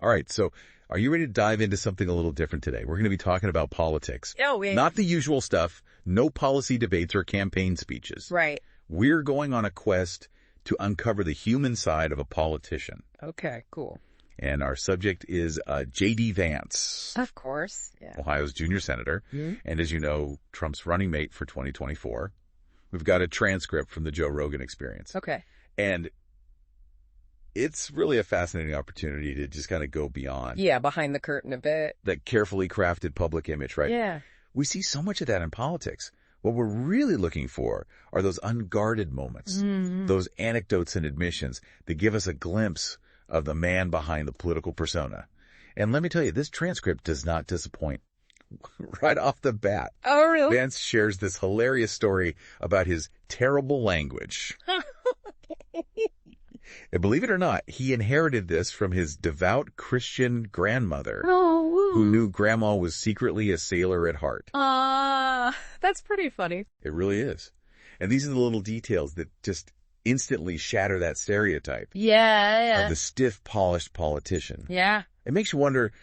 All right, so are you ready to dive into something a little different today? We're going to be talking about politics. Oh, wait. Not the usual stuff, no policy debates or campaign speeches. Right. We're going on a quest to uncover the human side of a politician. Okay, cool. And our subject is JD Vance. Of course. Yeah. Ohio's junior senator. Mm-hmm. And as you know, Trump's running mate for 2024. We've got a transcript from the Joe Rogan experience. Okay. And it's really a fascinating opportunity to just kind of go beyond. Yeah, behind the curtain a bit. That carefully crafted public image, right? Yeah. We see so much of that in politics. What we're really looking for are those unguarded moments, those anecdotes and admissions that give us a glimpse of the man behind the political persona. And let me tell you, this transcript does not disappoint. Right off the bat. Oh, really? Vance shares this hilarious story about his terrible language. And believe it or not, he inherited this from his devout Christian grandmother, who knew grandma was secretly a sailor at heart. That's pretty funny. It really is. And these are the little details that just instantly shatter that stereotype Yeah. of the stiff, polished politician. Yeah. It makes you wonder,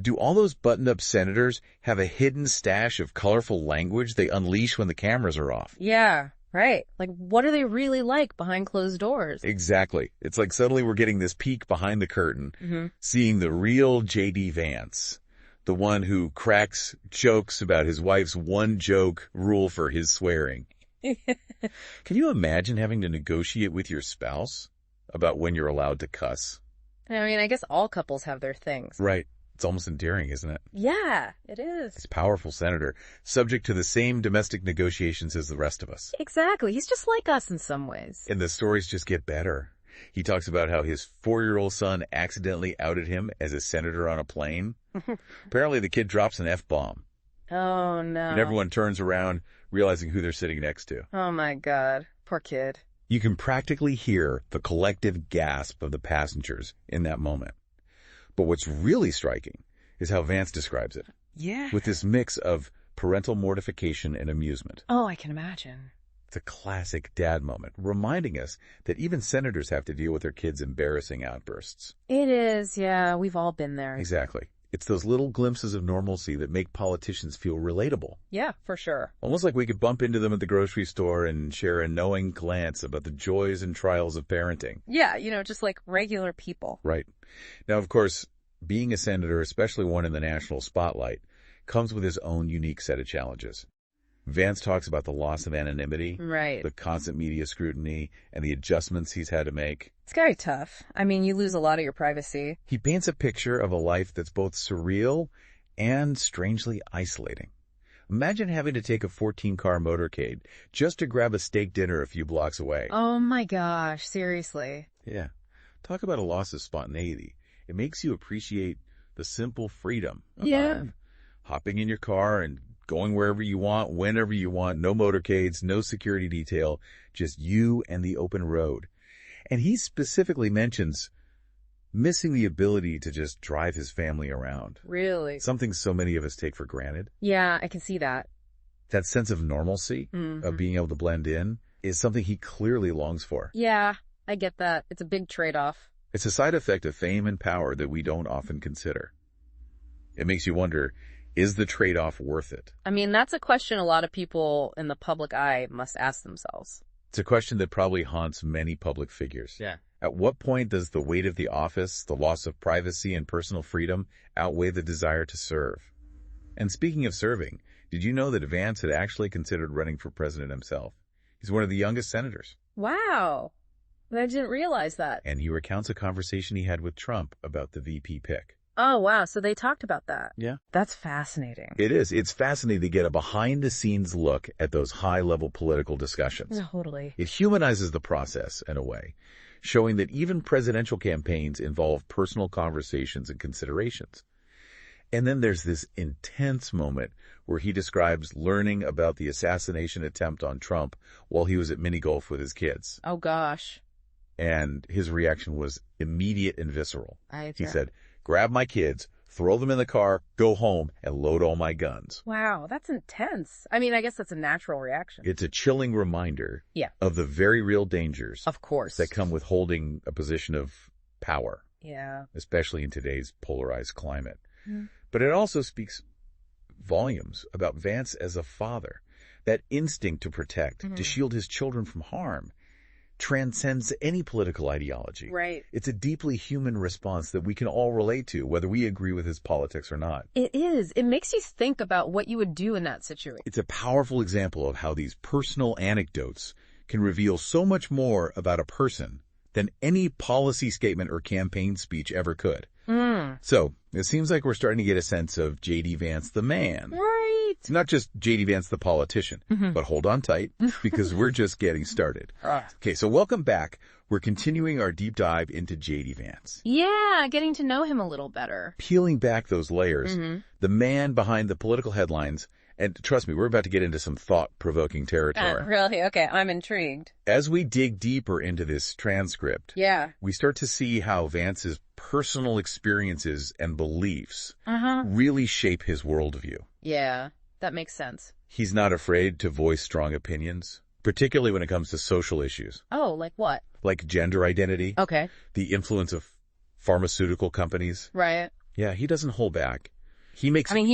do all those buttoned-up senators have a hidden stash of colorful language they unleash when the cameras are off? Yeah. Right. Like, what are they really like behind closed doors? Exactly. It's like suddenly we're getting this peek behind the curtain, seeing the real JD Vance, the one who cracks jokes about his wife's one joke rule for his swearing. Can you imagine having to negotiate with your spouse about when you're allowed to cuss? I mean, I guess all couples have their things. Right. It's almost endearing, isn't it? Yeah, it is. He's a powerful senator, subject to the same domestic negotiations as the rest of us. Exactly. He's just like us in some ways. And the stories just get better. He talks about how his 4-year-old son accidentally outed him as a senator on a plane. Apparently the kid drops an F-bomb. Oh, no. And everyone turns around, realizing who they're sitting next to. Oh, my God. Poor kid. You can practically hear the collective gasp of the passengers in that moment. But what's really striking is how Vance describes it. Yeah. With this mix of parental mortification and amusement. Oh, I can imagine. It's a classic dad moment, reminding us that even senators have to deal with their kids' embarrassing outbursts. It is, yeah. We've all been there. Exactly. It's those little glimpses of normalcy that make politicians feel relatable. Yeah, for sure. Almost like we could bump into them at the grocery store and share a knowing glance about the joys and trials of parenting. Yeah, just like regular people. Right. Now, of course, being a senator, especially one in the national spotlight, comes with his own unique set of challenges. Vance talks about the loss of anonymity, right, the constant media scrutiny, and the adjustments he's had to make. It's very tough. I mean, you lose a lot of your privacy. He paints a picture of a life that's both surreal and strangely isolating. Imagine having to take a 14-car motorcade just to grab a steak dinner a few blocks away. Oh my gosh, seriously. Yeah. Talk about a loss of spontaneity. It makes you appreciate the simple freedom of hopping in your car and going wherever you want, whenever you want, no motorcades, no security detail, just you and the open road. And he specifically mentions missing the ability to just drive his family around. Really? Something so many of us take for granted. Yeah, I can see that. That sense of normalcy, of being able to blend in, is something he clearly longs for. Yeah, I get that. It's a big trade-off. It's a side effect of fame and power that we don't often consider. It makes you wonder, is the trade-off worth it? I mean, that's a question a lot of people in the public eye must ask themselves. It's a question that probably haunts many public figures. Yeah. At what point does the weight of the office, the loss of privacy and personal freedom outweigh the desire to serve? And speaking of serving, did you know that Vance had actually considered running for president himself? He's one of the youngest senators. Wow. I didn't realize that. And he recounts a conversation he had with Trump about the VP pick. Oh, wow. So they talked about that. Yeah. That's fascinating. It is. It's fascinating to get a behind-the-scenes look at those high-level political discussions. Totally. It humanizes the process in a way, showing that even presidential campaigns involve personal conversations and considerations. And then there's this intense moment where he describes learning about the assassination attempt on Trump while he was at mini golf with his kids. Oh, gosh. And his reaction was immediate and visceral. He Yeah. said, "Grab my kids, throw them in the car, go home, and load all my guns." Wow, that's intense. I mean, I guess that's a natural reaction. It's a chilling reminder Yeah. of the very real dangers Of course. that come with holding a position of power. Yeah. especially in today's polarized climate. Mm. But it also speaks volumes about Vance as a father. That instinct to protect, to shield his children from harm, transcends any political ideology. Right. It's a deeply human response that we can all relate to, whether we agree with his politics or not. It is. It makes you think about what you would do in that situation. It's a powerful example of how these personal anecdotes can reveal so much more about a person than any policy statement or campaign speech ever could. So, it seems like we're starting to get a sense of JD Vance the man. Right. It's not just JD Vance the politician, but hold on tight, because we're just getting started. Okay, so welcome back. We're continuing our deep dive into JD Vance. Yeah, getting to know him a little better. Peeling back those layers, the man behind the political headlines, and trust me, we're about to get into some thought-provoking territory. Really? Okay, I'm intrigued. As we dig deeper into this transcript, we start to see how Vance's personal experiences and beliefs really shape his worldview. Yeah, that makes sense. He's not afraid to voice strong opinions, particularly when it comes to social issues. Oh, like what? Like gender identity. Okay. The influence of pharmaceutical companies. Right. Yeah, he doesn't hold back. He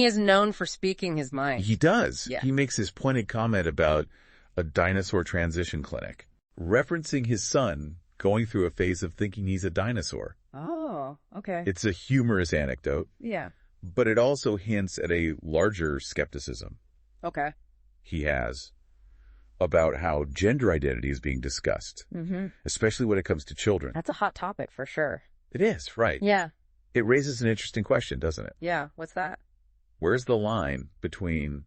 is known for speaking his mind. He does. Yeah. He makes his pointed comment about a dinosaur transition clinic, referencing his son going through a phase of thinking he's a dinosaur. Oh, okay. It's a humorous anecdote, Yeah. but it also hints at a larger skepticism Okay. he has about how gender identity is being discussed, especially when it comes to children. That's a hot topic for sure. It is, right. Yeah. It raises an interesting question, doesn't it? Yeah. What's that? Where's the line between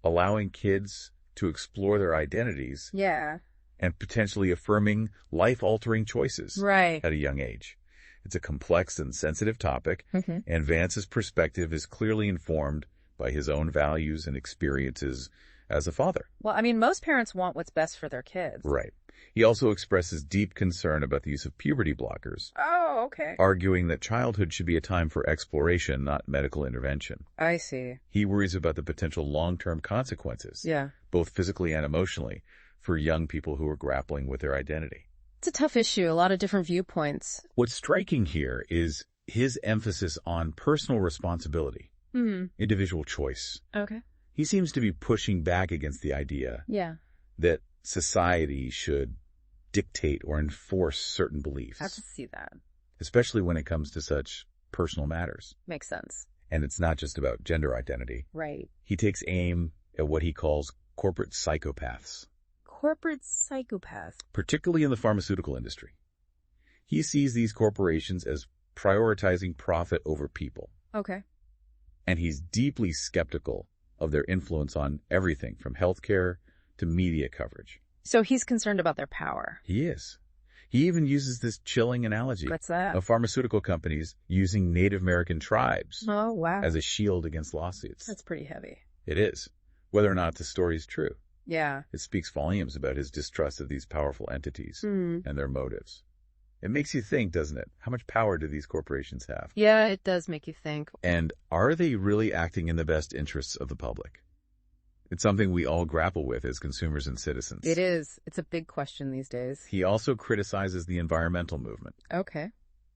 allowing kids to explore their identities Yeah. and potentially affirming life-altering choices Right. at a young age? It's a complex and sensitive topic, and Vance's perspective is clearly informed by his own values and experiences as a father. Well, most parents want what's best for their kids. Right. He also expresses deep concern about the use of puberty blockers, Oh, okay. arguing that childhood should be a time for exploration, not medical intervention. I see. He worries about the potential long-term consequences, Yeah. both physically and emotionally, for young people who are grappling with their identity. It's a tough issue, a lot of different viewpoints. What's striking here is his emphasis on personal responsibility, individual choice. Okay. He seems to be pushing back against the idea Yeah. that society should dictate or enforce certain beliefs, I can see that. especially when it comes to such personal matters. Makes sense. And it's not just about gender identity. Right. He takes aim at what he calls corporate psychopaths, Corporate psychopaths. particularly in the pharmaceutical industry. He sees these corporations as prioritizing profit over people, Okay. and he's deeply skeptical of their influence on everything from healthcare to media coverage. So he's concerned about their power. He is. He even uses this chilling analogy What's that? of pharmaceutical companies using Native American tribes Oh, wow. as a shield against lawsuits. That's pretty heavy. It is. Whether or not the story is true, Yeah. it speaks volumes about his distrust of these powerful entities and their motives. It makes you think, doesn't it? How much power do these corporations have? Yeah, it does make you think. And are they really acting in the best interests of the public? It's something we all grapple with as consumers and citizens. It is. It's a big question these days. He also criticizes the environmental movement, Okay.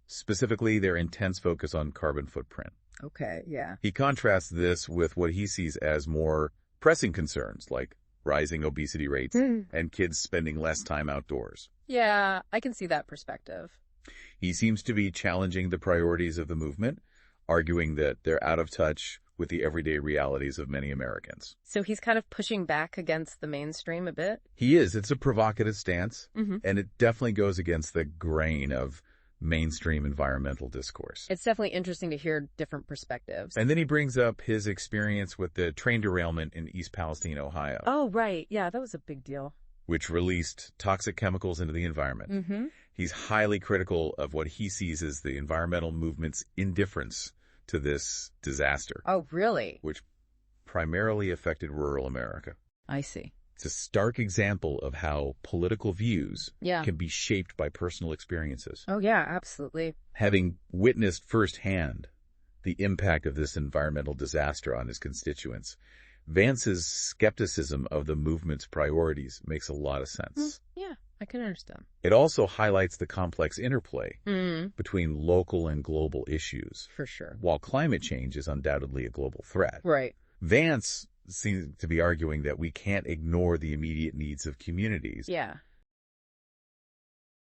specifically their intense focus on carbon footprint. Okay, yeah. He contrasts this with what he sees as more pressing concerns, like rising obesity rates and kids spending less time outdoors. Yeah, I can see that perspective. He seems to be challenging the priorities of the movement, arguing that they're out of touch with the everyday realities of many Americans. So he's kind of pushing back against the mainstream a bit? He is. It's a provocative stance, and it definitely goes against the grain of mainstream environmental discourse. It's definitely interesting to hear different perspectives. And then he brings up his experience with the train derailment in East Palestine, Ohio. Oh, right. Yeah, that was a big deal. Which released toxic chemicals into the environment. He's highly critical of what he sees as the environmental movement's indifference to this disaster. Oh, really? Which primarily affected rural America. I see. It's a stark example of how political views can be shaped by personal experiences. Oh, yeah, absolutely. Having witnessed firsthand the impact of this environmental disaster on his constituents, Vance's skepticism of the movement's priorities makes a lot of sense. Yeah, I can understand. It also highlights the complex interplay Mm-hmm. between local and global issues. For sure. While climate change is undoubtedly a global threat, Right. Vance seems to be arguing that we can't ignore the immediate needs of communities. Yeah.